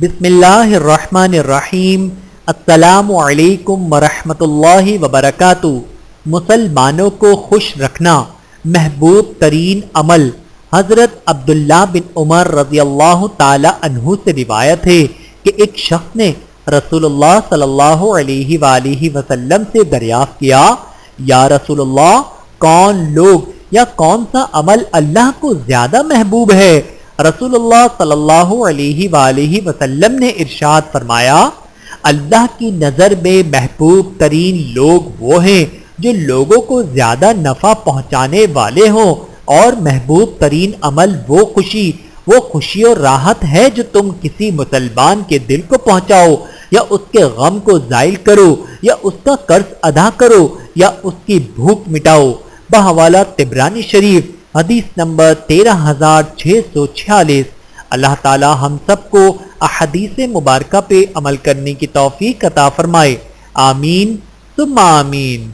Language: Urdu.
بسم اللہ الرحمن الرحیم۔ السلام علیکم ورحمۃ اللہ وبرکاتہ۔ مسلمانوں کو خوش رکھنا محبوب ترین عمل۔ حضرت عبداللہ بن عمر رضی اللہ تعالی عنہ سے روایت ہے کہ ایک شخص نے رسول اللہ صلی اللہ علیہ وآلہ وسلم سے دریافت کیا، یا رسول اللہ، کون لوگ یا کون سا عمل اللہ کو زیادہ محبوب ہے؟ رسول اللہ صلی اللہ علیہ وآلہ وسلم نے ارشاد فرمایا، اللہ کی نظر میں محبوب ترین لوگ وہ ہیں جو لوگوں کو زیادہ نفع پہنچانے والے ہوں، اور محبوب ترین عمل وہ خوشی اور راحت ہے جو تم کسی مسلمان کے دل کو پہنچاؤ، یا اس کے غم کو زائل کرو، یا اس کا قرض ادا کرو، یا اس کی بھوک مٹاؤ۔ بحوالہ طبرانی شریف، حدیث نمبر 13646۔ اللہ تعالی ہم سب کو احادیث مبارکہ پہ عمل کرنے کی توفیق عطا فرمائے، آمین ثم آمین۔